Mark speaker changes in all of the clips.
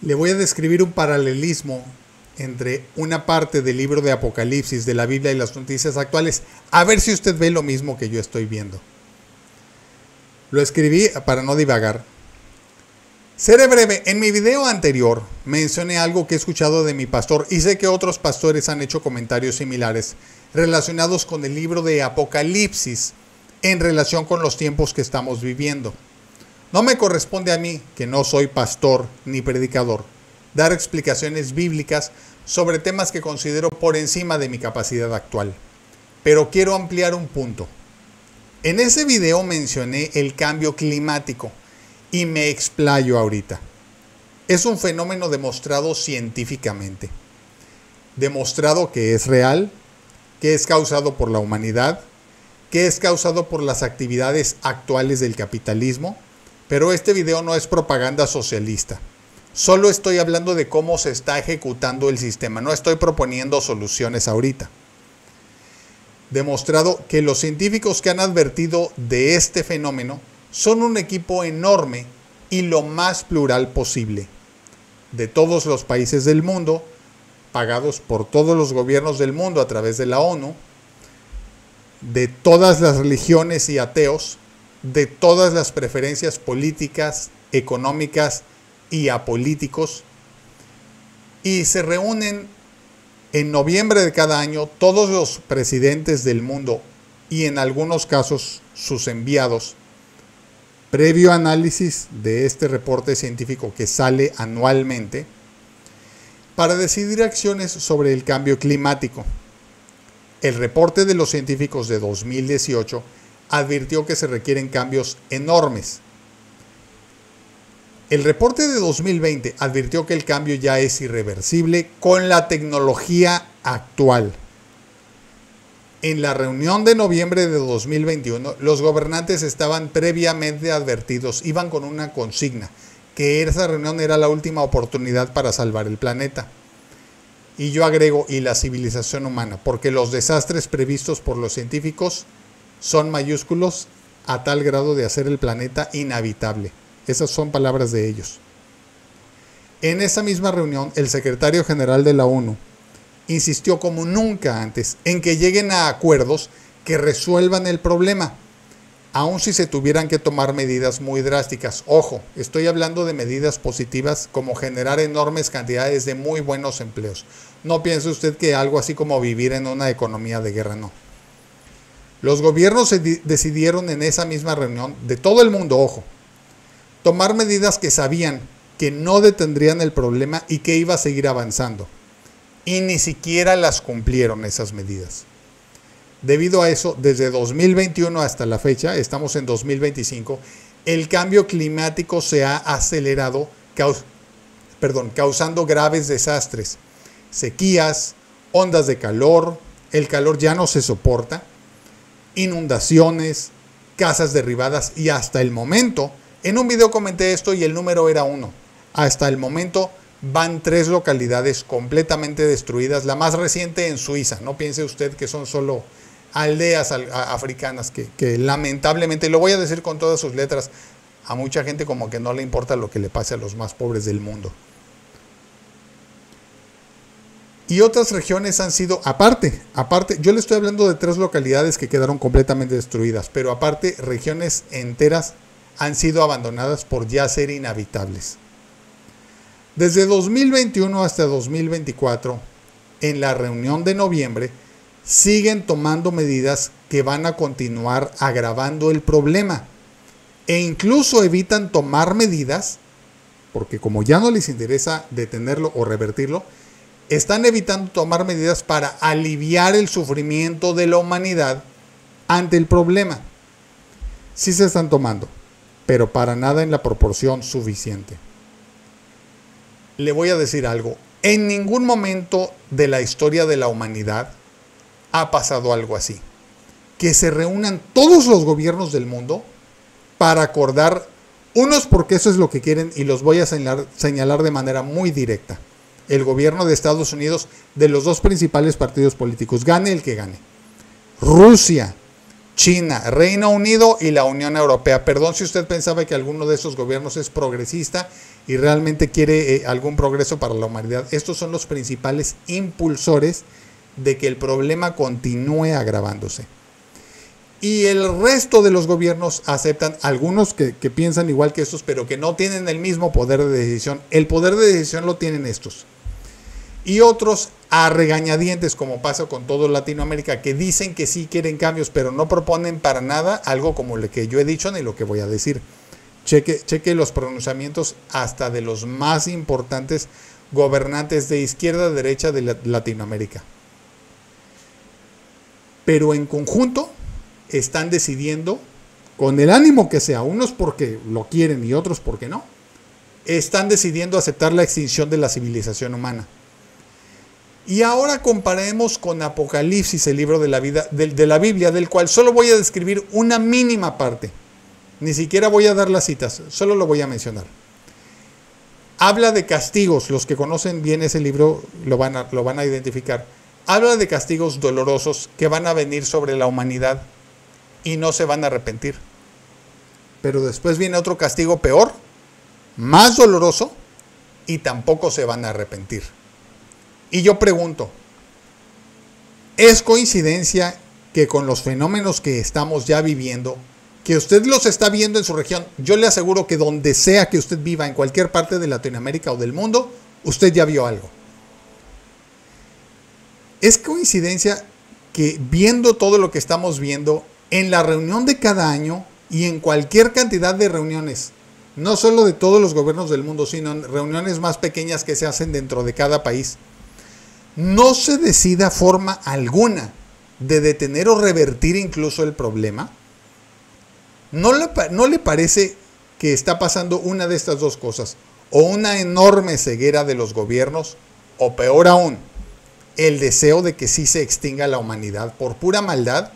Speaker 1: Le voy a describir un paralelismo entre una parte del libro de Apocalipsis de la Biblia y las noticias actuales, a ver si usted ve lo mismo que yo estoy viendo. Lo escribí para no divagar. Seré breve. En mi video anterior mencioné algo que he escuchado de mi pastor y sé que otros pastores han hecho comentarios similares relacionados con el libro de Apocalipsis en relación con los tiempos que estamos viviendo. No me corresponde a mí, que no soy pastor ni predicador, dar explicaciones bíblicas sobre temas que considero por encima de mi capacidad actual. Pero quiero ampliar un punto. En ese video mencioné el cambio climático y me explayo ahorita. Es un fenómeno demostrado científicamente. Demostrado que es real, que es causado por la humanidad, que es causado por las actividades actuales del capitalismo. Pero este video no es propaganda socialista. Solo estoy hablando de cómo se está ejecutando el sistema. No estoy proponiendo soluciones ahorita. Demostrado que los científicos que han advertido de este fenómeno son un equipo enorme y lo más plural posible. De todos los países del mundo, pagados por todos los gobiernos del mundo a través de la ONU, de todas las religiones y ateos, de todas las preferencias políticas, económicas y apolíticos, y se reúnen en noviembre de cada año todos los presidentes del mundo y en algunos casos sus enviados, previo análisis de este reporte científico que sale anualmente, para decidir acciones sobre el cambio climático. El reporte de los científicos de 2018 advirtió que se requieren cambios enormes. El reporte de 2020 advirtió que el cambio ya es irreversible con la tecnología actual. En la reunión de noviembre de 2021, los gobernantes estaban previamente advertidos, iban con una consigna, que esa reunión era la última oportunidad para salvar el planeta. Y yo agrego, y la civilización humana, porque los desastres previstos por los científicos son mayúsculos a tal grado de hacer el planeta inhabitable. Esas son palabras de ellos. En esa misma reunión, el secretario general de la ONU insistió como nunca antes en que lleguen a acuerdos que resuelvan el problema, aun si se tuvieran que tomar medidas muy drásticas. Ojo, estoy hablando de medidas positivas como generar enormes cantidades de muy buenos empleos. No piense usted que algo así como vivir en una economía de guerra, no. Los gobiernos decidieron en esa misma reunión, de todo el mundo, ojo, tomar medidas que sabían que no detendrían el problema y que iba a seguir avanzando. Y ni siquiera las cumplieron esas medidas. Debido a eso, desde 2021 hasta la fecha, estamos en 2025, el cambio climático se ha acelerado, causando graves desastres, sequías, ondas de calor, el calor ya no se soporta, inundaciones, casas derribadas y hasta el momento, en un video comenté esto y el número era 1, hasta el momento van 3 localidades completamente destruidas, la más reciente en Suiza. No piense usted que son solo aldeas africanas que lamentablemente, lo voy a decir con todas sus letras, a mucha gente como que no le importa lo que le pase a los más pobres del mundo. Y otras regiones han sido, aparte, yo le estoy hablando de 3 localidades que quedaron completamente destruidas, pero aparte regiones enteras han sido abandonadas por ya ser inhabitables. Desde 2021 hasta 2024, en la reunión de noviembre, siguen tomando medidas que van a continuar agravando el problema e incluso evitan tomar medidas, porque como ya no les interesa detenerlo o revertirlo, están evitando tomar medidas para aliviar el sufrimiento de la humanidad ante el problema. Sí se están tomando, pero para nada en la proporción suficiente. Le voy a decir algo. En ningún momento de la historia de la humanidad ha pasado algo así. Que se reúnan todos los gobiernos del mundo para acordar, unos porque eso es lo que quieren y los voy a señalar de manera muy directa. El gobierno de Estados Unidos, de los 2 principales partidos políticos, gane el que gane. Rusia, China, Reino Unido y la Unión Europea. Perdón si usted pensaba que alguno de esos gobiernos es progresista y realmente quiere algún progreso para la humanidad. Estos son los principales impulsores de que el problema continúe agravándose. Y el resto de los gobiernos aceptan, algunos que piensan igual que estos, pero que no tienen el mismo poder de decisión. El poder de decisión lo tienen estos. Y otros a regañadientes, como pasa con todo Latinoamérica, que dicen que sí quieren cambios, pero no proponen para nada algo como lo que yo he dicho ni lo que voy a decir. Cheque los pronunciamientos hasta de los más importantes gobernantes de izquierda a derecha de Latinoamérica. Pero en conjunto están decidiendo, con el ánimo que sea, unos porque lo quieren y otros porque no, están decidiendo aceptar la extinción de la civilización humana. Y ahora comparemos con Apocalipsis, el libro de la Biblia, del cual solo voy a describir una mínima parte. Ni siquiera voy a dar las citas, solo lo voy a mencionar. Habla de castigos, los que conocen bien ese libro lo van a identificar. Habla de castigos dolorosos que van a venir sobre la humanidad y no se van a arrepentir. Pero después viene otro castigo peor, más doloroso, y tampoco se van a arrepentir. Y yo pregunto, ¿es coincidencia que con los fenómenos que estamos ya viviendo, que usted los está viendo en su región, yo le aseguro que donde sea que usted viva, en cualquier parte de Latinoamérica o del mundo, usted ya vio algo? ¿Es coincidencia que viendo todo lo que estamos viendo, en la reunión de cada año y en cualquier cantidad de reuniones, no solo de todos los gobiernos del mundo, sino en reuniones más pequeñas que se hacen dentro de cada país, no se decida forma alguna de detener o revertir incluso el problema? ¿No le parece que está pasando una de estas dos cosas? O una enorme ceguera de los gobiernos, o peor aún, el deseo de que sí se extinga la humanidad por pura maldad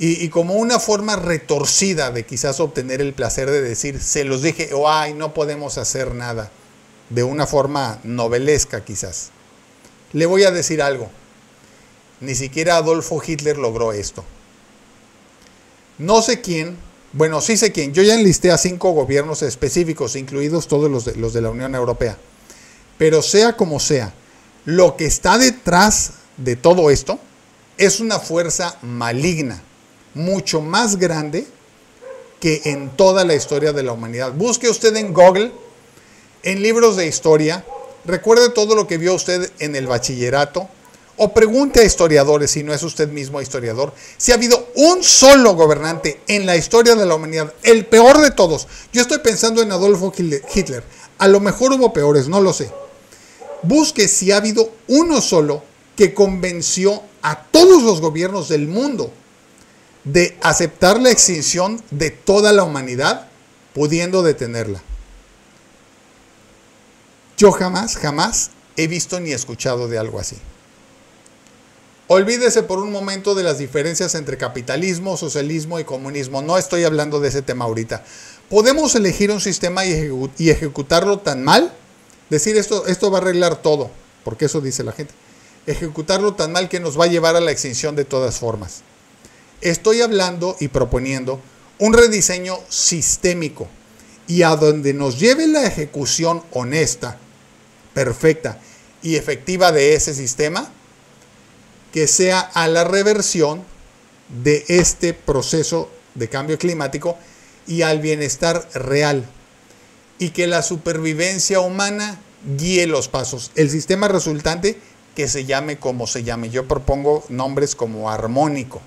Speaker 1: y como una forma retorcida de quizás obtener el placer de decir, se los dije, o ay, no podemos hacer nada, de una forma novelesca quizás. Le voy a decir algo, ni siquiera Adolfo Hitler logró esto. No sé quién, bueno, sí sé quién, yo ya enlisté a 5 gobiernos específicos, incluidos todos los de la Unión Europea, pero sea como sea, lo que está detrás de todo esto es una fuerza maligna, mucho más grande que en toda la historia de la humanidad. Busque usted en Google, en libros de historia, recuerde todo lo que vio usted en el bachillerato, o pregunte a historiadores, si no es usted mismo historiador, si ha habido un solo gobernante en la historia de la humanidad, el peor de todos. Yo estoy pensando en Adolfo Hitler, a lo mejor hubo peores, no lo sé. Busque si ha habido uno solo que convenció a todos los gobiernos del mundo de aceptar la extinción de toda la humanidad, pudiendo detenerla. Yo jamás he visto ni escuchado de algo así. Olvídese por un momento de las diferencias entre capitalismo, socialismo y comunismo. No estoy hablando de ese tema ahorita. ¿Podemos elegir un sistema y ejecutarlo tan mal? Decir esto va a arreglar todo, porque eso dice la gente. Ejecutarlo tan mal que nos va a llevar a la extinción de todas formas. Estoy hablando y proponiendo un rediseño sistémico y a donde nos lleve la ejecución honesta, perfecta y efectiva de ese sistema, que sea a la reversión de este proceso de cambio climático y al bienestar real, y que la supervivencia humana guíe los pasos. El sistema resultante, que se llame como se llame. Yo propongo nombres como armónico.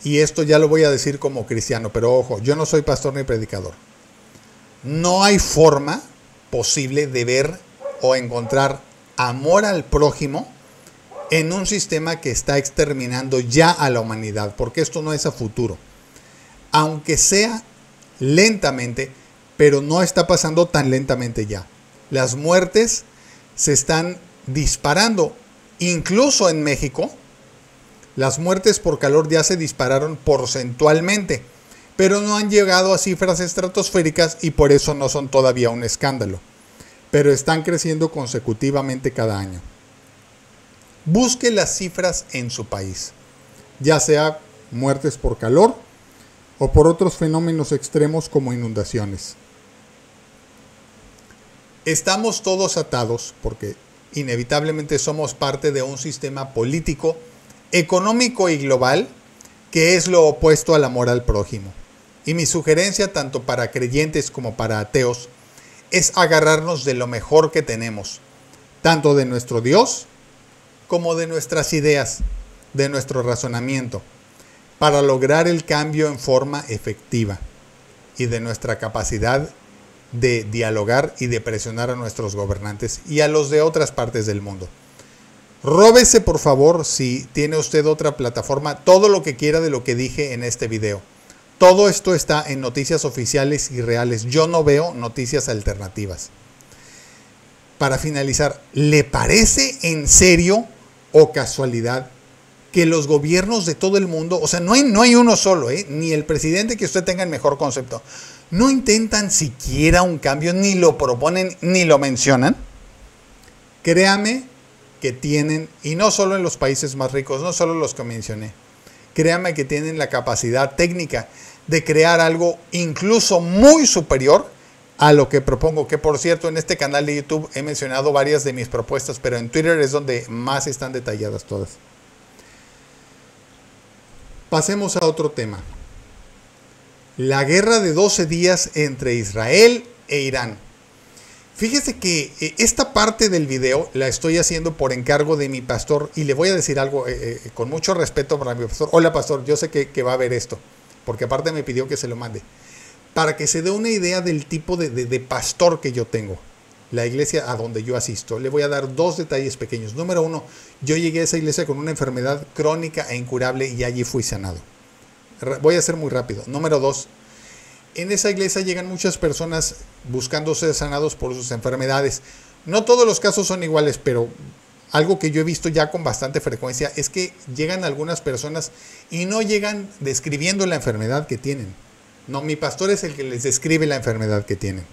Speaker 1: Y esto ya lo voy a decir como cristiano, pero ojo, yo no soy pastor ni predicador. No hay forma posible de ver o encontrar amor al prójimo en un sistema que está exterminando ya a la humanidad, porque esto no es a futuro. Aunque sea lentamente, pero no está pasando tan lentamente ya. Las muertes se están disparando, incluso en México. Las muertes por calor ya se dispararon porcentualmente, pero no han llegado a cifras estratosféricas y por eso no son todavía un escándalo. Pero están creciendo consecutivamente cada año. Busque las cifras en su país, ya sea muertes por calor o por otros fenómenos extremos como inundaciones. Estamos todos atados porque inevitablemente somos parte de un sistema político, económico y global que es lo opuesto al amor al prójimo. Y mi sugerencia, tanto para creyentes como para ateos, es agarrarnos de lo mejor que tenemos, tanto de nuestro Dios como de nuestras ideas, de nuestro razonamiento, para lograr el cambio en forma efectiva y de nuestra capacidad de dialogar y de presionar a nuestros gobernantes y a los de otras partes del mundo. Róbese, por favor, si tiene usted otra plataforma, todo lo que quiera de lo que dije en este video. Todo esto está en noticias oficiales y reales. Yo no veo noticias alternativas. Para finalizar, ¿le parece en serio o casualidad que los gobiernos de todo el mundo, o sea, no hay uno solo, ni el presidente que usted tenga el mejor concepto, no intentan siquiera un cambio, ni lo proponen, ni lo mencionan? Créame que tienen, y no solo en los países más ricos, no solo los que mencioné, créame que tienen la capacidad técnica de crear algo incluso muy superior a lo que propongo, que por cierto en este canal de YouTube he mencionado varias de mis propuestas, pero en Twitter es donde más están detalladas todas. Pasemos a otro tema. La guerra de 12 días entre Israel e Irán. Fíjese que esta parte del video la estoy haciendo por encargo de mi pastor y le voy a decir algo con mucho respeto para mi pastor. Hola pastor, yo sé que va a ver esto, porque aparte me pidió que se lo mande. Para que se dé una idea del tipo de pastor que yo tengo, la iglesia a donde yo asisto, le voy a dar dos detalles pequeños. Número uno, yo llegué a esa iglesia con una enfermedad crónica e incurable y allí fui sanado. Voy a ser muy rápido. Número dos, en esa iglesia llegan muchas personas buscando ser sanados por sus enfermedades. No todos los casos son iguales, pero algo que yo he visto ya con bastante frecuencia es que llegan algunas personas y no llegan describiendo la enfermedad que tienen. No, mi pastor es el que les describe la enfermedad que tienen,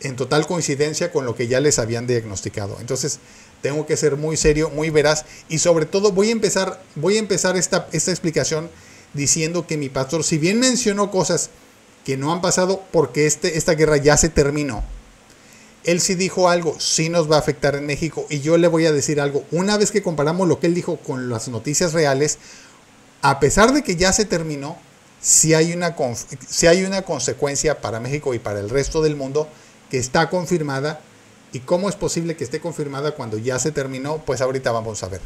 Speaker 1: en total coincidencia con lo que ya les habían diagnosticado. Entonces tengo que ser muy serio, muy veraz, y sobre todo voy a empezar esta explicación diciendo que mi pastor, si bien mencionó cosas que no han pasado porque esta guerra ya se terminó, él sí dijo algo, sí nos va a afectar en México, y yo le voy a decir algo. Una vez que comparamos lo que él dijo con las noticias reales, a pesar de que ya se terminó, si hay una consecuencia para México y para el resto del mundo que está confirmada. ¿Y cómo es posible que esté confirmada cuando ya se terminó? Pues ahorita vamos a ver.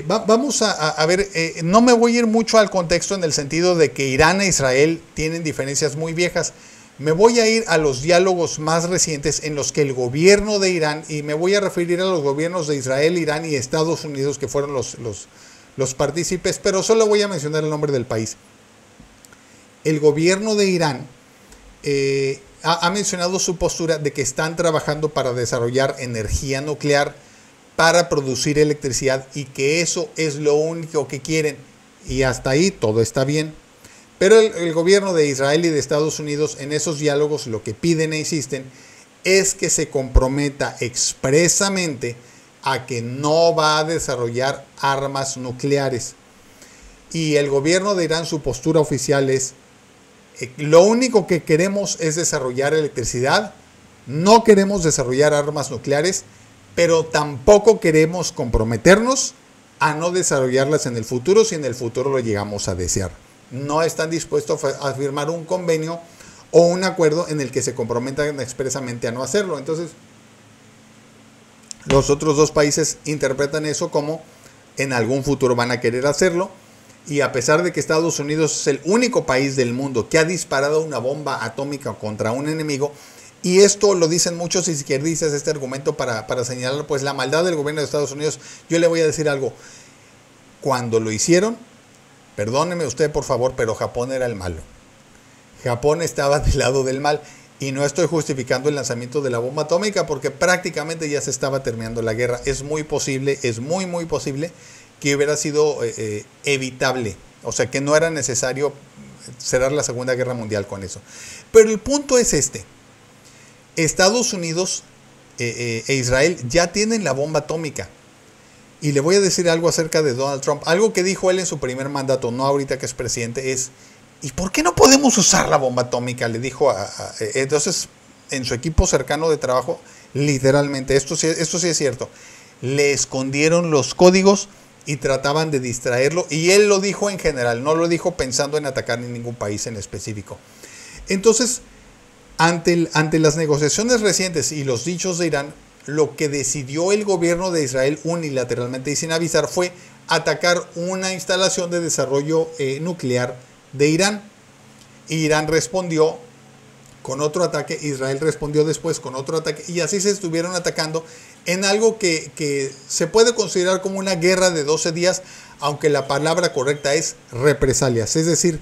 Speaker 1: Vamos a ver, no me voy a ir mucho al contexto en el sentido de que Irán e Israel tienen diferencias muy viejas. Me voy a ir a los diálogos más recientes en los que el gobierno de Irán, y me voy a referir a los gobiernos de Israel, Irán y Estados Unidos, que fueron los partícipes, pero solo voy a mencionar el nombre del país. El gobierno de Irán ha mencionado su postura de que están trabajando para desarrollar energía nuclear para producir electricidad y que eso es lo único que quieren. Y hasta ahí todo está bien. Pero el gobierno de Israel y de Estados Unidos en esos diálogos lo que piden e insisten es que se comprometa expresamente a que no va a desarrollar armas nucleares. Y el gobierno de Irán, su postura oficial es: lo único que queremos es desarrollar electricidad, no queremos desarrollar armas nucleares, pero tampoco queremos comprometernos a no desarrollarlas en el futuro si en el futuro lo llegamos a desear. No están dispuestos a firmar un convenio o un acuerdo en el que se comprometan expresamente a no hacerlo. Entonces, los otros dos países interpretan eso como en algún futuro van a querer hacerlo. Y a pesar de que Estados Unidos es el único país del mundo que ha disparado una bomba atómica contra un enemigo, y esto lo dicen muchos izquierdistas, este argumento para señalar pues la maldad del gobierno de Estados Unidos, yo le voy a decir algo. Cuando lo hicieron, perdóneme usted por favor, pero Japón era el malo. Japón estaba del lado del mal, y no estoy justificando el lanzamiento de la bomba atómica porque prácticamente ya se estaba terminando la guerra. Es muy posible, es muy posible que hubiera sido evitable, o sea que no era necesario cerrar la Segunda Guerra Mundial con eso. Pero el punto es este: Estados Unidos e Israel ya tienen la bomba atómica. Y le voy a decir algo acerca de Donald Trump. Algo que dijo él en su primer mandato, no ahorita que es presidente, es: ¿y por qué no podemos usar la bomba atómica? Le dijo entonces, en su equipo cercano de trabajo, literalmente, esto sí es cierto, le escondieron los códigos y trataban de distraerlo. Y él lo dijo en general, no lo dijo pensando en atacar en ningún país en específico. Entonces, ante las negociaciones recientes y los dichos de Irán, lo que decidió el gobierno de Israel unilateralmente y sin avisar fue atacar una instalación de desarrollo nuclear de Irán. Irán respondió con otro ataque, Israel respondió después con otro ataque, y así se estuvieron atacando en algo que se puede considerar como una guerra de 12 días, aunque la palabra correcta es represalias. Es decir,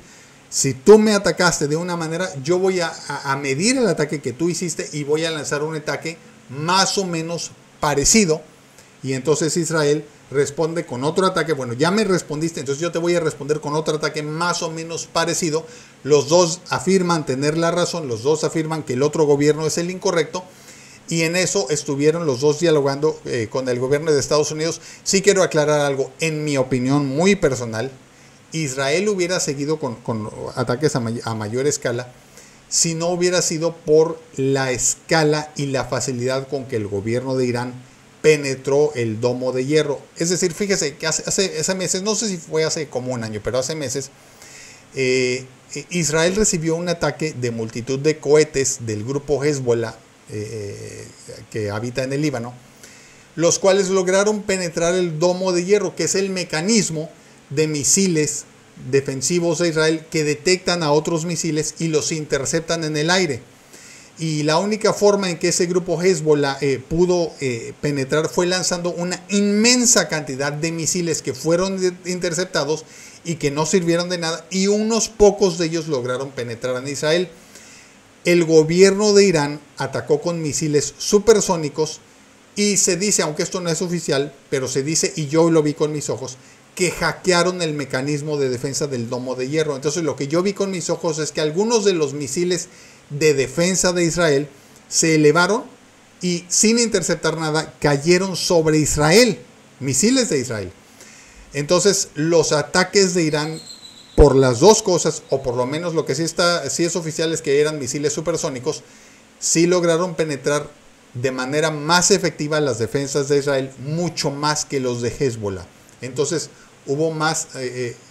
Speaker 1: si tú me atacaste de una manera, yo voy a medir el ataque que tú hiciste y voy a lanzar un ataque más o menos parecido. Y entonces Israel responde con otro ataque. Bueno, ya me respondiste, entonces yo te voy a responder con otro ataque más o menos parecido. Los dos afirman tener la razón, los dos afirman que el otro gobierno es el incorrecto, y en eso estuvieron los dos dialogando con el gobierno de Estados Unidos. Sí quiero aclarar algo, en mi opinión muy personal, Israel hubiera seguido con ataques a mayor escala si no hubiera sido por la escala y la facilidad con que el gobierno de Irán penetró el domo de hierro. Es decir, fíjese que hace meses, no sé si fue hace como un año, pero hace meses, Israel recibió un ataque de multitud de cohetes del grupo Hezbollah, que habita en el Líbano, los cuales lograron penetrar el domo de hierro, que es el mecanismo de misiles defensivos de Israel que detectan a otros misiles y los interceptan en el aire. Y la única forma en que ese grupo Hezbollah pudo penetrar fue lanzando una inmensa cantidad de misiles que fueron interceptados y que no sirvieron de nada, y unos pocos de ellos lograron penetrar en Israel. El gobierno de Irán atacó con misiles supersónicos, y se dice, aunque esto no es oficial, pero se dice, y yo lo vi con mis ojos, que hackearon el mecanismo de defensa del domo de hierro. Entonces lo que yo vi con mis ojos es que algunos de los misiles de defensa de Israel se elevaron y sin interceptar nada cayeron sobre Israel, misiles de Israel. Entonces los ataques de Irán, por las dos cosas, o por lo menos lo que sí es oficial, es que eran misiles supersónicos, sí lograron penetrar de manera más efectiva las defensas de Israel, mucho más que los de Hezbollah. Entonces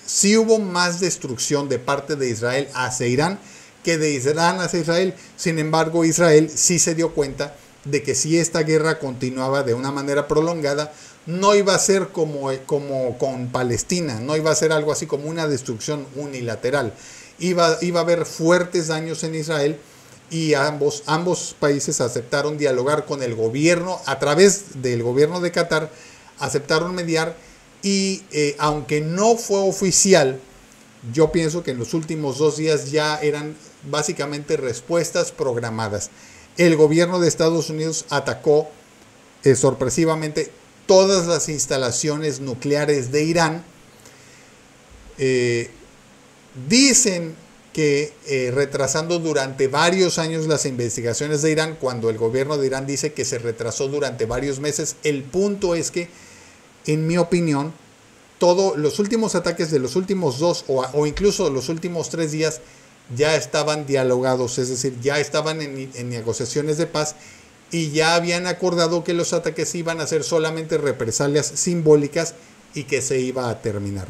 Speaker 1: sí hubo más destrucción de parte de Israel hacia Irán que de Irán hacia Israel. Sin embargo, Israel sí se dio cuenta de que si esta guerra continuaba de una manera prolongada, no iba a ser como con Palestina, no iba a ser algo así como una destrucción unilateral. Iba a haber fuertes daños en Israel, y ambos países aceptaron dialogar con el gobierno, a través del gobierno de Qatar, aceptaron mediar, y aunque no fue oficial, yo pienso que en los últimos 2 días ya eran básicamente respuestas programadas. El gobierno de Estados Unidos atacó sorpresivamente todas las instalaciones nucleares de Irán. Dicen que retrasando durante varios años las investigaciones de Irán, cuando el gobierno de Irán dice que se retrasó durante varios meses. El punto es que, en mi opinión, todos los últimos ataques de los últimos 2 o incluso los últimos 3 días ya estaban dialogados, es decir, ya estaban en negociaciones de paz, y ya habían acordado que los ataques iban a ser solamente represalias simbólicas y que se iba a terminar.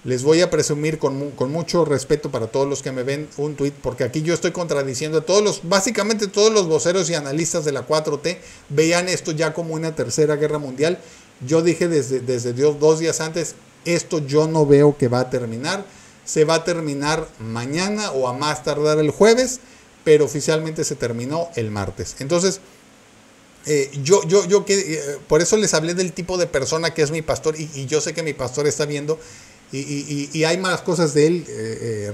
Speaker 1: Les voy a presumir con mucho respeto para todos los que me ven un tuit, porque aquí yo estoy contradiciendo a básicamente todos los voceros y analistas de la 4T. Veían esto ya como una tercera guerra mundial. Yo dije desde 2 días antes, esto yo no veo que va a terminar. Se va a terminar mañana o a más tardar el jueves, pero oficialmente se terminó el martes. Entonces, por eso les hablé del tipo de persona que es mi pastor, y yo sé que mi pastor está viendo, y hay más cosas de él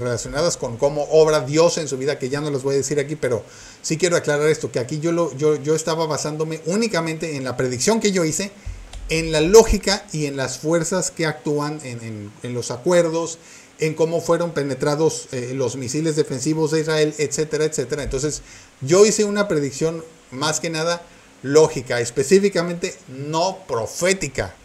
Speaker 1: relacionadas con cómo obra Dios en su vida, que ya no les voy a decir aquí, pero sí quiero aclarar esto, que aquí yo estaba basándome únicamente en la predicción que yo hice, en la lógica y en las fuerzas que actúan en los acuerdos, en cómo fueron penetrados los misiles defensivos de Israel, etcétera, etcétera. Entonces yo hice una predicción más que nada lógica, específicamente no profética.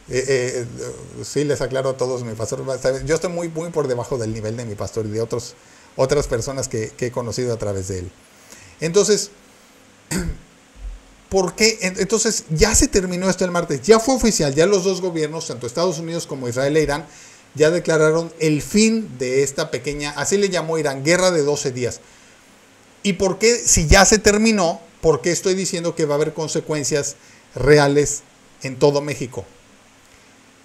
Speaker 1: Sí, les aclaro a todos, mi pastor, yo estoy muy por debajo del nivel de mi pastor y de otras personas que he conocido a través de él. Entonces, ¿por qué? Entonces, ya se terminó esto el martes, ya fue oficial, ya los dos gobiernos, tanto Estados Unidos como Israel e Irán, ya declararon el fin de esta pequeña, así le llamó Irán, guerra de 12 días. ¿Y por qué, si ya se terminó, por qué estoy diciendo que va a haber consecuencias reales en todo México?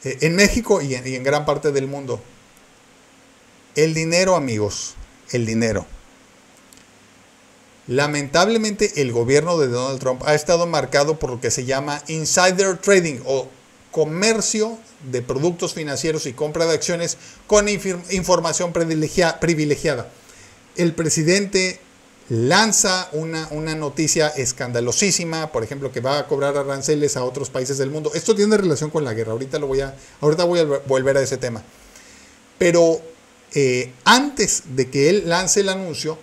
Speaker 1: En México y en gran parte del mundo. El dinero, amigos, el dinero. Lamentablemente el gobierno de Donald Trump ha estado marcado por lo que se llama insider trading o comercio de productos financieros y compra de acciones con información privilegiada. El presidente lanza una noticia escandalosísima, por ejemplo, que va a cobrar aranceles a otros países del mundo. Esto tiene relación con la guerra, ahorita voy a volver a ese tema. Pero antes de que él lance el anuncio,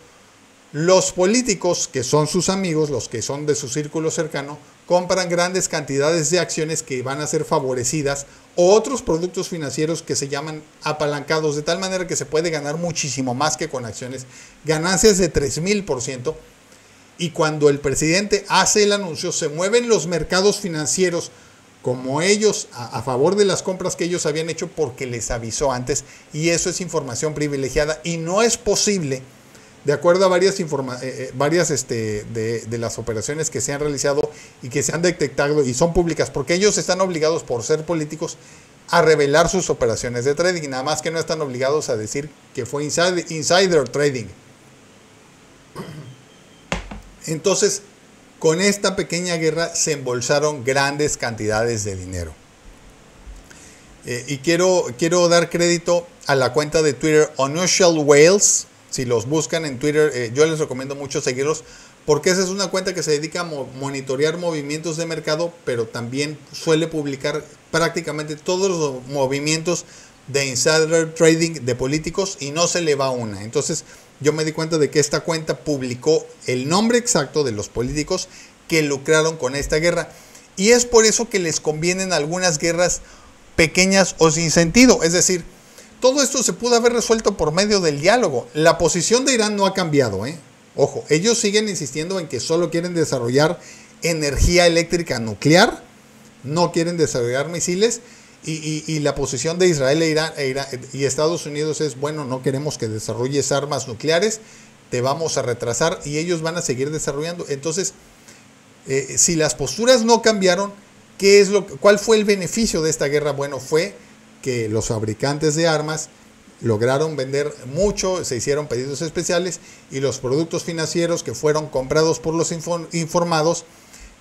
Speaker 1: los políticos que son sus amigos, los que son de su círculo cercano, compran grandes cantidades de acciones que van a ser favorecidas o otros productos financieros que se llaman apalancados, de tal manera que se puede ganar muchísimo más que con acciones, ganancias de 3000%. Y cuando el presidente hace el anuncio, se mueven los mercados financieros como ellos a favor de las compras que ellos habían hecho porque les avisó antes, y eso es información privilegiada y no es posible. De acuerdo a varias de las operaciones que se han realizado y que se han detectado y son públicas, porque ellos están obligados por ser políticos a revelar sus operaciones de trading, nada más que no están obligados a decir que fue insider trading. Entonces, con esta pequeña guerra se embolsaron grandes cantidades de dinero. Y quiero dar crédito a la cuenta de Twitter Unusual Whales. Si los buscan en Twitter, yo les recomiendo mucho seguirlos, porque esa es una cuenta que se dedica a monitorear movimientos de mercado, pero también suele publicar prácticamente todos los movimientos de insider trading de políticos y no se le va una. Entonces yo me di cuenta de que esta cuenta publicó el nombre exacto de los políticos que lucraron con esta guerra. Y es por eso que les convienen algunas guerras pequeñas o sin sentido. Es decir, todo esto se pudo haber resuelto por medio del diálogo. La posición de Irán no ha cambiado, Ojo, ellos siguen insistiendo en que solo quieren desarrollar energía eléctrica nuclear, no quieren desarrollar misiles, y la posición de Israel e Irán y Estados Unidos es, bueno, no queremos que desarrolles armas nucleares, te vamos a retrasar, y ellos van a seguir desarrollando. Entonces, si las posturas no cambiaron, ¿cuál fue el beneficio de esta guerra? Bueno, fue que los fabricantes de armas lograron vender mucho, se hicieron pedidos especiales y los productos financieros que fueron comprados por los informados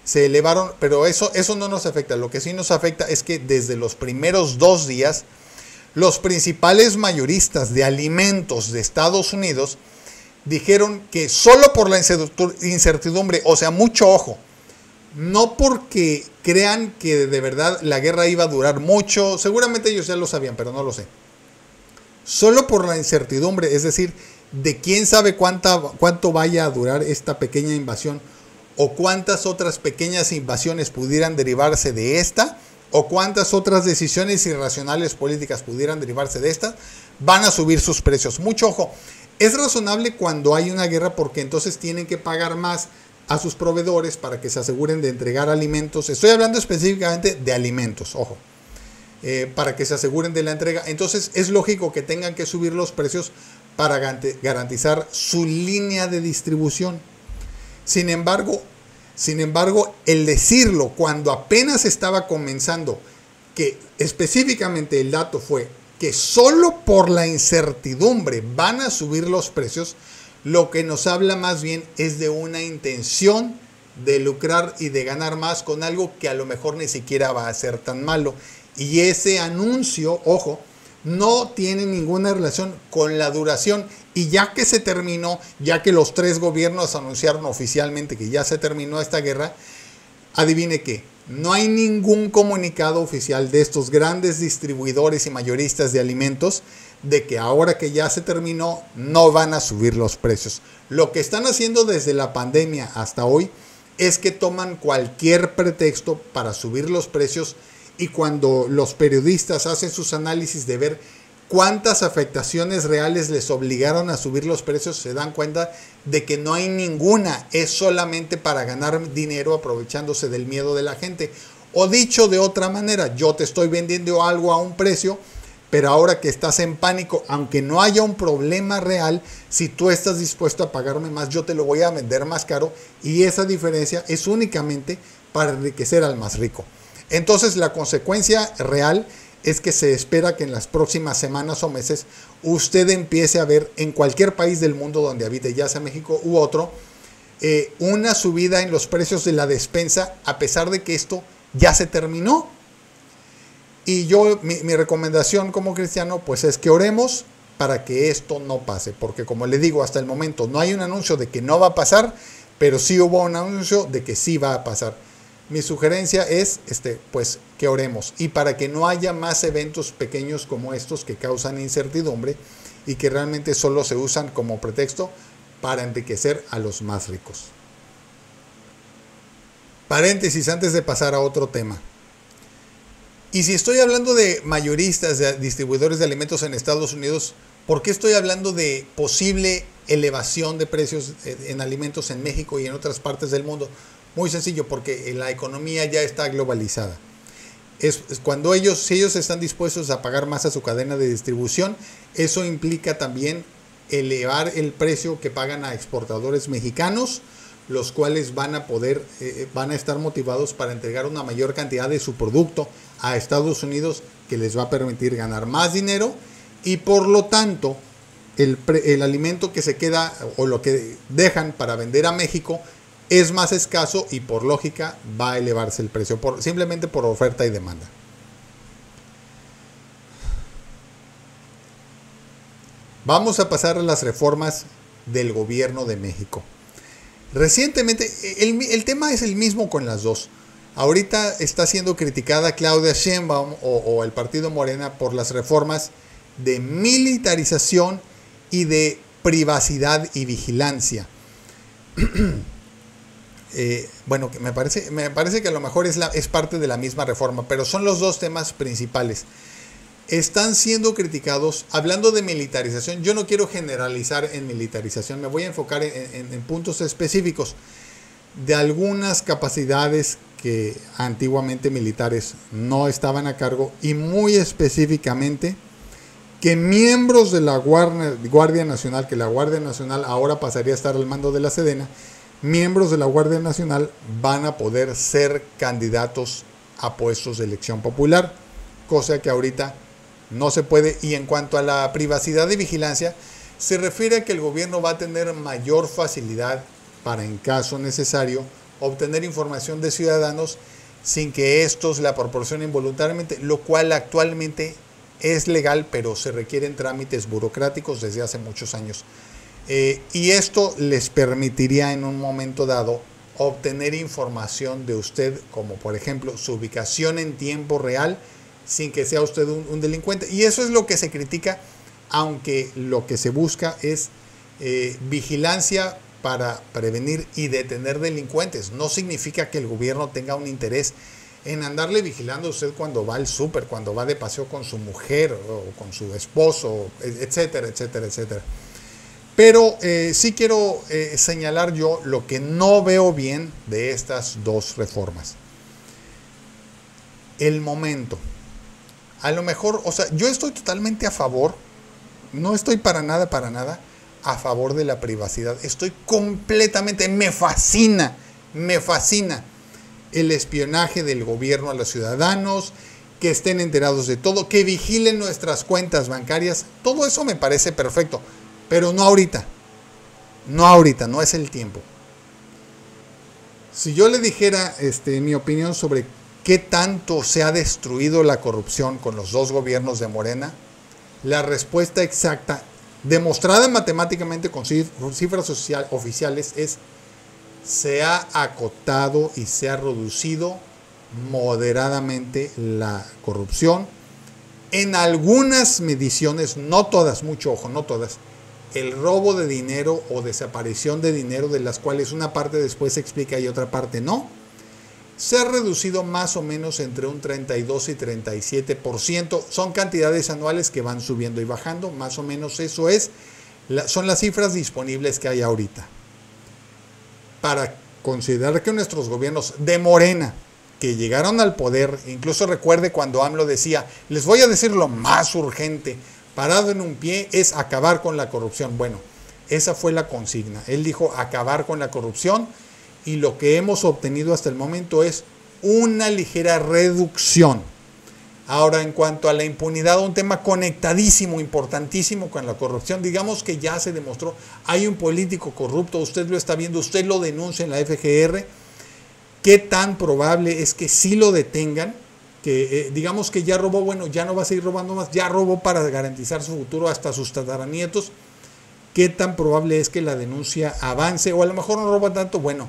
Speaker 1: se elevaron, pero eso no nos afecta. Lo que sí nos afecta es que desde los primeros 2 días, los principales mayoristas de alimentos de Estados Unidos dijeron que solo por la incertidumbre, o sea, mucho ojo, no porque crean que de verdad la guerra iba a durar mucho, seguramente ellos ya lo sabían, pero no lo sé. Solo por la incertidumbre, es decir, de quién sabe cuánto vaya a durar esta pequeña invasión, o cuántas otras pequeñas invasiones pudieran derivarse de esta, o cuántas otras decisiones irracionales políticas pudieran derivarse de esta, van a subir sus precios. Mucho ojo, es razonable cuando hay una guerra porque entonces tienen que pagar más a sus proveedores para que se aseguren de entregar alimentos. Estoy hablando específicamente de alimentos, ojo, para que se aseguren de la entrega. Entonces es lógico que tengan que subir los precios para garantizar su línea de distribución. Sin embargo, el decirlo cuando apenas estaba comenzando, que específicamente el dato fue que solo por la incertidumbre van a subir los precios, lo que nos habla más bien es de una intención de lucrar y de ganar más con algo que a lo mejor ni siquiera va a ser tan malo. Y ese anuncio, ojo, no tiene ninguna relación con la duración. Y ya que se terminó, ya que los 3 gobiernos anunciaron oficialmente que ya se terminó esta guerra, adivine qué, no hay ningún comunicado oficial de estos grandes distribuidores y mayoristas de alimentos de que ahora que ya se terminó no van a subir los precios. Lo que están haciendo desde la pandemia hasta hoy es que toman cualquier pretexto para subir los precios y cuando los periodistas hacen sus análisis de ver cuántas afectaciones reales les obligaron a subir los precios, se dan cuenta de que no hay ninguna, es solamente para ganar dinero aprovechándose del miedo de la gente. O dicho de otra manera, yo te estoy vendiendo algo a un precio, pero ahora que estás en pánico, aunque no haya un problema real, si tú estás dispuesto a pagarme más, yo te lo voy a vender más caro, y esa diferencia es únicamente para enriquecer al más rico. Entonces la consecuencia real es que se espera que en las próximas semanas o meses usted empiece a ver en cualquier país del mundo donde habite, ya sea México u otro, una subida en los precios de la despensa, a pesar de que esto ya se terminó. Y yo, mi recomendación como cristiano, pues es que oremos para que esto no pase, porque como le digo, hasta el momento no hay un anuncio de que no va a pasar, pero sí hubo un anuncio de que sí va a pasar. Mi sugerencia es pues que oremos, y para que no haya más eventos pequeños como estos que causan incertidumbre y que realmente solo se usan como pretexto para enriquecer a los más ricos. Paréntesis antes de pasar a otro tema. Y si estoy hablando de mayoristas, de distribuidores de alimentos en Estados Unidos, ¿por qué estoy hablando de posible elevación de precios en alimentos en México y en otras partes del mundo? Muy sencillo, porque la economía ya está globalizada. Es cuando si ellos están dispuestos a pagar más a su cadena de distribución, eso implica también elevar el precio que pagan a exportadores mexicanos, los cuales van a estar motivados para entregar una mayor cantidad de su producto a Estados Unidos, que les va a permitir ganar más dinero, y por lo tanto el alimento que se queda o lo que dejan para vender a México es más escaso, y por lógica va a elevarse el precio simplemente por oferta y demanda. Vamos a pasar a las reformas del gobierno de México. Recientemente, el tema es el mismo con las dos. Ahorita está siendo criticada Claudia Sheinbaum o el partido Morena por las reformas de militarización y de privacidad y vigilancia. Bueno, me parece que a lo mejor es parte de la misma reforma, pero son los dos temas principales. Están siendo criticados hablando de militarización. Yo no quiero generalizar en militarización, me voy a enfocar en puntos específicos de algunas capacidades que antiguamente militares no estaban a cargo, y muy específicamente que miembros de la Guardia Nacional, que la Guardia Nacional ahora pasaría a estar al mando de la Sedena, miembros de la Guardia Nacional van a poder ser candidatos a puestos de elección popular, cosa que ahorita no se puede. Y en cuanto a la privacidad y vigilancia, se refiere a que el gobierno va a tener mayor facilidad para, en caso necesario, obtener información de ciudadanos sin que estos la proporcionen voluntariamente, lo cual actualmente es legal, pero se requieren trámites burocráticos desde hace muchos años. Y esto les permitiría en un momento dado obtener información de usted, como por ejemplo su ubicación en tiempo real, sin que sea usted un delincuente. Y eso es lo que se critica, aunque lo que se busca es vigilancia para prevenir y detener delincuentes. No significa que el gobierno tenga un interés en andarle vigilando a usted cuando va al súper, cuando va de paseo con su mujer o con su esposo, etcétera, etcétera, etcétera. Pero sí quiero señalar yo lo que no veo bien de estas dos reformas. El momento. A lo mejor, o sea, yo estoy totalmente a favor, no estoy para nada a favor de la privacidad. Estoy completamente, me fascina el espionaje del gobierno a los ciudadanos, que estén enterados de todo, que vigilen nuestras cuentas bancarias. Todo eso me parece perfecto, pero no ahorita, no es el tiempo. Si yo le dijera mi opinión sobre qué tanto se ha destruido la corrupción con los dos gobiernos de Morena, la respuesta exacta, demostrada matemáticamente con cifras oficiales, es: se ha acotado y se ha reducido moderadamente la corrupción. En algunas mediciones, no todas, mucho ojo, no todas, el robo de dinero o desaparición de dinero, de las cuales una parte después se explica y otra parte no, se ha reducido más o menos entre un 32 y 37%. Son cantidades anuales que van subiendo y bajando, más o menos eso es, son las cifras disponibles que hay ahorita. Para considerar que nuestros gobiernos de Morena, que llegaron al poder, incluso recuerde cuando AMLO decía, les voy a decir lo más urgente, parado en un pie, es acabar con la corrupción. Bueno, esa fue la consigna. Él dijo acabar con la corrupción y lo que hemos obtenido hasta el momento es una ligera reducción. Ahora, en cuanto a la impunidad, un tema conectadísimo, importantísimo con la corrupción, digamos que ya se demostró, hay un político corrupto, usted lo está viendo, usted lo denuncia en la FGR, ¿qué tan probable es que sí lo detengan? Que digamos que ya robó, bueno, ya no va a seguir robando más, ya robó para garantizar su futuro hasta sus tataranietos. ¿Qué tan probable es que la denuncia avance? O a lo mejor no roba tanto, bueno,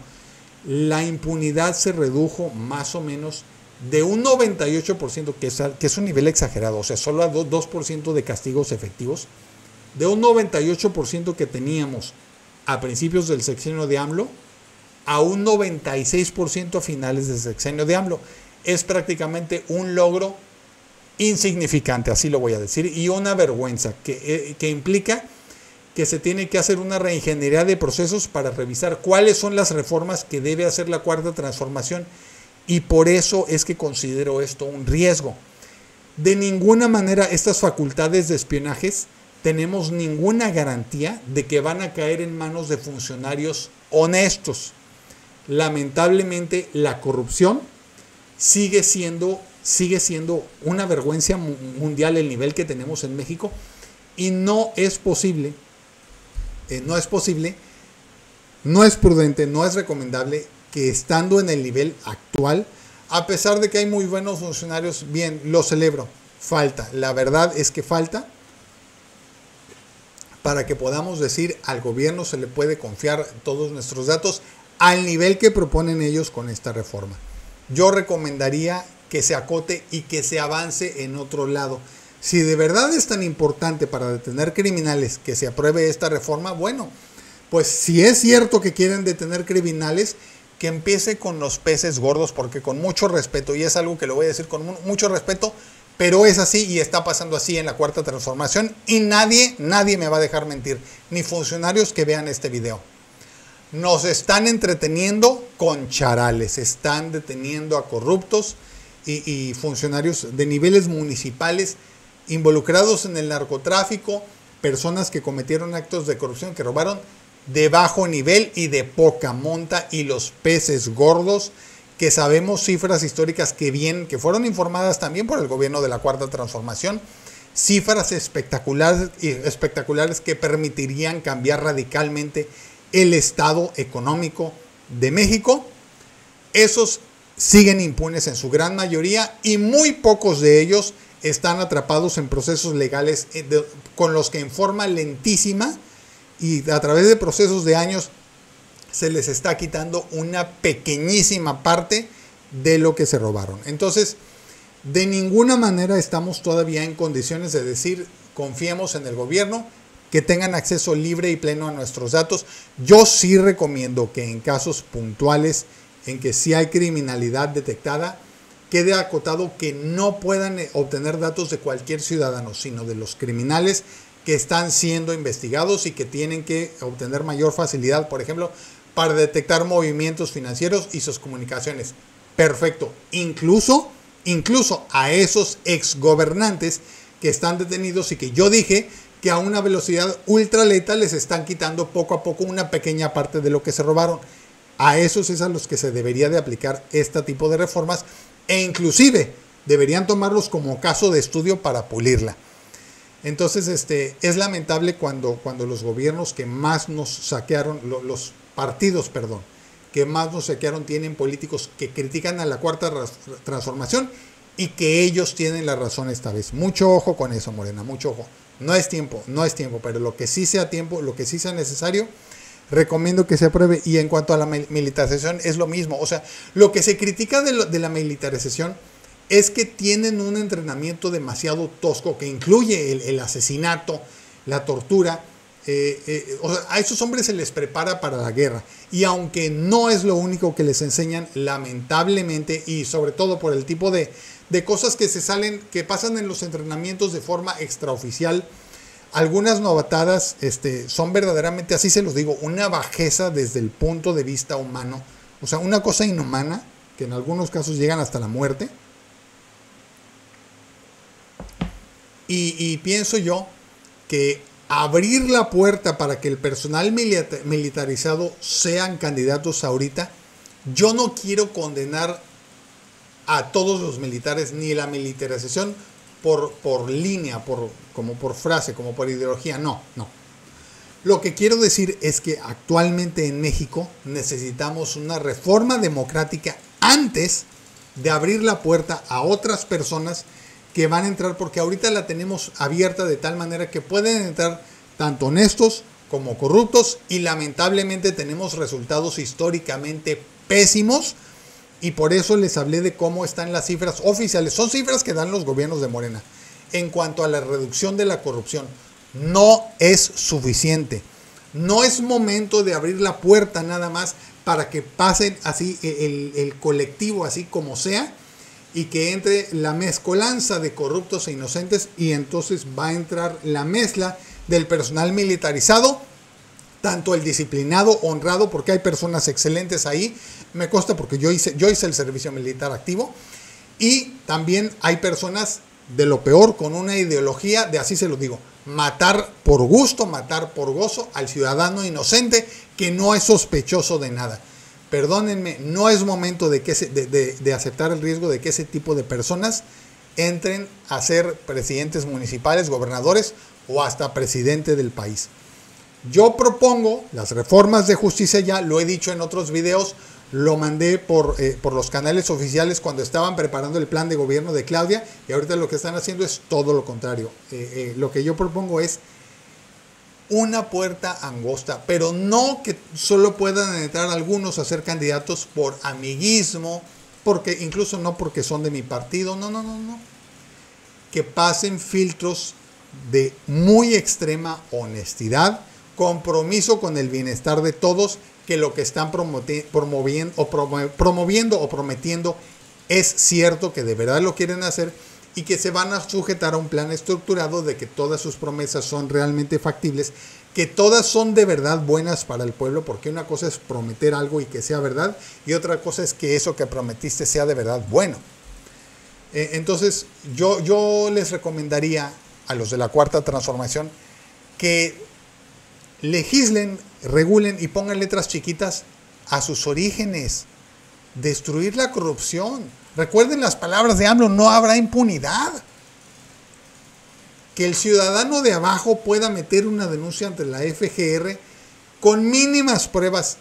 Speaker 1: la impunidad se redujo más o menos de un 98%, que es un nivel exagerado, o sea, solo a 2% de castigos efectivos, de un 98% que teníamos a principios del sexenio de AMLO, a un 96% a finales del sexenio de AMLO. Es prácticamente un logro insignificante, así lo voy a decir, y una vergüenza que implica que se tiene que hacer una reingeniería de procesos para revisar cuáles son las reformas que debe hacer la Cuarta Transformación, y por eso es que considero esto un riesgo. De ninguna manera estas facultades de espionajes tenemos ninguna garantía de que van a caer en manos de funcionarios honestos. Lamentablemente la corrupción sigue siendo una vergüenza mundial el nivel que tenemos en México, y no es posible, no es prudente, no es recomendable que estando en el nivel actual, a pesar de que hay muy buenos funcionarios, bien, lo celebro, falta, la verdad es que falta para que podamos decir al gobierno se le puede confiar todos nuestros datos al nivel que proponen ellos con esta reforma. Yo recomendaría que se acote y que se avance en otro lado. Si de verdad es tan importante para detener criminales que se apruebe esta reforma, bueno, pues si es cierto que quieren detener criminales, que empiece con los peces gordos, porque con mucho respeto, y es algo que lo voy a decir con mucho respeto, pero es así y está pasando así en la Cuarta Transformación, y nadie me va a dejar mentir, ni funcionarios que vean este video. Nos están entreteniendo con charales, están deteniendo a corruptos y funcionarios de niveles municipales involucrados en el narcotráfico, personas que cometieron actos de corrupción, que robaron de bajo nivel y de poca monta, y los peces gordos, que sabemos cifras históricas que fueron informadas también por el gobierno de la Cuarta Transformación, cifras espectaculares que permitirían cambiar radicalmente el estado económico de México. Esos siguen impunes en su gran mayoría, y muy pocos de ellos están atrapados en procesos legales con los que en forma lentísima y a través de procesos de años se les está quitando una pequeñísima parte de lo que se robaron. Entonces, de ninguna manera estamos todavía en condiciones de decir confiemos en el gobierno, que tengan acceso libre y pleno a nuestros datos. Yo sí recomiendo que en casos puntuales en que sí hay criminalidad detectada, quede acotado que no puedan obtener datos de cualquier ciudadano, sino de los criminales que están siendo investigados y que tienen que obtener mayor facilidad, por ejemplo, para detectar movimientos financieros y sus comunicaciones. Perfecto. Incluso a esos exgobernantes que están detenidos y que yo dije que a una velocidad ultra lenta les están quitando poco a poco una pequeña parte de lo que se robaron. A esos es a los que se debería de aplicar este tipo de reformas, e inclusive deberían tomarlos como caso de estudio para pulirla. Entonces, es lamentable cuando los gobiernos que más nos saquearon, los partidos, que más nos saquearon, tienen políticos que critican a la Cuarta Transformación y que ellos tienen la razón esta vez. Mucho ojo con eso, Morena, mucho ojo. No es tiempo, pero lo que sí sea tiempo, lo que sí sea necesario, recomiendo que se apruebe. Y en cuanto a la militarización, es lo mismo. O sea, lo que se critica de la militarización es que tienen un entrenamiento demasiado tosco que incluye el asesinato, la tortura O sea, a esos hombres se les prepara para la guerra. Y aunque no es lo único que les enseñan, lamentablemente, y sobre todo por el tipo de cosas que que pasan en los entrenamientos de forma extraoficial, algunas novatadas son verdaderamente, así se los digo, una bajeza desde el punto de vista humano. O sea, una cosa inhumana, que en algunos casos llegan hasta la muerte. Y pienso yo que abrir la puerta para que el personal militarizado sean candidatos ahorita, yo no quiero condenar a todos los militares ni la militarización por línea, como por frase, como por ideología, no. Lo que quiero decir es que actualmente en México necesitamos una reforma democrática antes de abrir la puerta a otras personas que van a entrar, porque ahorita la tenemos abierta de tal manera que pueden entrar tanto honestos como corruptos, y lamentablemente tenemos resultados históricamente pésimos, y por eso les hablé de cómo están las cifras oficiales. Son cifras que dan los gobiernos de Morena en cuanto a la reducción de la corrupción. No es suficiente. No es momento de abrir la puerta nada más para que pasen así el colectivo, así como sea, y que entre la mezcolanza de corruptos e inocentes, y entonces va a entrar la mezcla del personal militarizado, tanto el disciplinado, honrado, porque hay personas excelentes ahí, me consta porque yo hice el servicio militar activo, y también hay personas de lo peor con una ideología de, así se lo digo, matar por gusto, matar por gozo al ciudadano inocente que no es sospechoso de nada. Perdónenme, no es momento de aceptar el riesgo de que ese tipo de personas entren a ser presidentes municipales, gobernadores o hasta presidente del país. Yo propongo las reformas de justicia, ya lo he dicho en otros videos, lo mandé por los canales oficiales cuando estaban preparando el plan de gobierno de Claudia, y ahorita lo que están haciendo es todo lo contrario. Lo que yo propongo es una puerta angosta, pero no que solo puedan entrar algunos a ser candidatos por amiguismo, porque incluso no porque son de mi partido, no. Que pasen filtros de muy extrema honestidad, compromiso con el bienestar de todos, que lo que están promoviendo o prometiendo es cierto, que de verdad lo quieren hacer, y que se van a sujetar a un plan estructurado de que todas sus promesas son realmente factibles, que todas son de verdad buenas para el pueblo, porque una cosa es prometer algo y que sea verdad, y otra cosa es que eso que prometiste sea de verdad bueno. Entonces yo les recomendaría a los de la Cuarta Transformación que legislen, regulen y pongan letras chiquitas a sus orígenes. Destruir la corrupción. Recuerden las palabras de AMLO: no habrá impunidad. Que el ciudadano de abajo pueda meter una denuncia ante la FGR con mínimas pruebas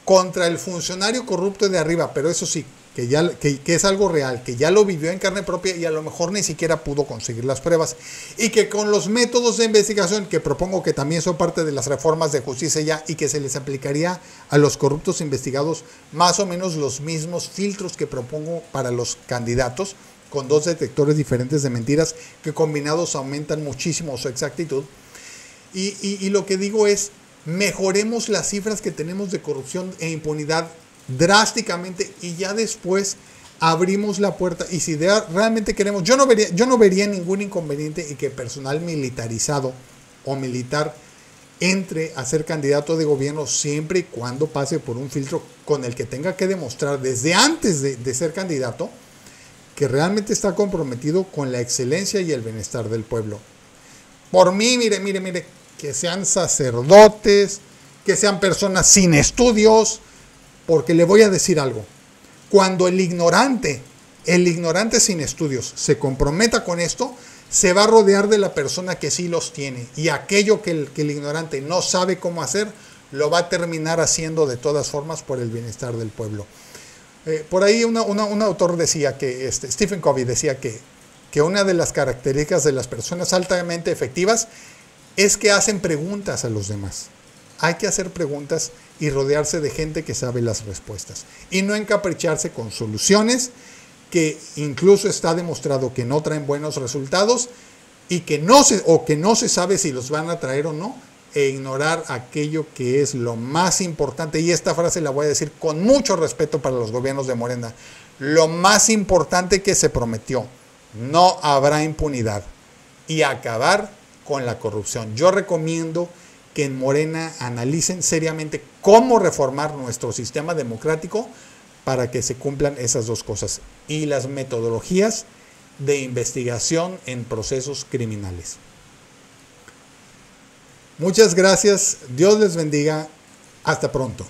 Speaker 1: contra el funcionario corrupto de arriba, pero eso sí, que es algo real, que ya lo vivió en carne propia y a lo mejor ni siquiera pudo conseguir las pruebas, y que con los métodos de investigación, que propongo que también son parte de las reformas de justicia ya, y que se les aplicaría a los corruptos investigados más o menos los mismos filtros que propongo para los candidatos, con 2 detectores diferentes de mentiras que combinados aumentan muchísimo su exactitud. Y lo que digo es, mejoremos las cifras que tenemos de corrupción e impunidad drásticamente, y ya después abrimos la puerta. Y si realmente queremos, yo no vería ningún inconveniente en que personal militarizado o militar entre a ser candidato de gobierno, siempre y cuando pase por un filtro con el que tenga que demostrar desde antes de ser candidato que realmente está comprometido con la excelencia y el bienestar del pueblo. Por mí, mire, que sean sacerdotes, que sean personas sin estudios, porque le voy a decir algo. Cuando el ignorante sin estudios se comprometa con esto, se va a rodear de la persona que sí los tiene, y aquello que el ignorante no sabe cómo hacer, lo va a terminar haciendo de todas formas por el bienestar del pueblo. Por ahí un autor decía que, Stephen Covey decía que una de las características de las personas altamente efectivas es que hacen preguntas a los demás. Hay que hacer preguntas y rodearse de gente que sabe las respuestas, y no encapricharse con soluciones que incluso está demostrado que no traen buenos resultados, y que no se sabe si los van a traer o no, e ignorar aquello que es lo más importante, y esta frase la voy a decir con mucho respeto para los gobiernos de Morena, lo más importante que se prometió: no habrá impunidad y acabar con la corrupción. Yo recomiendo que en Morena analicen seriamente cómo reformar nuestro sistema democrático para que se cumplan esas dos cosas, y las metodologías de investigación en procesos criminales. Muchas gracias, Dios les bendiga, hasta pronto.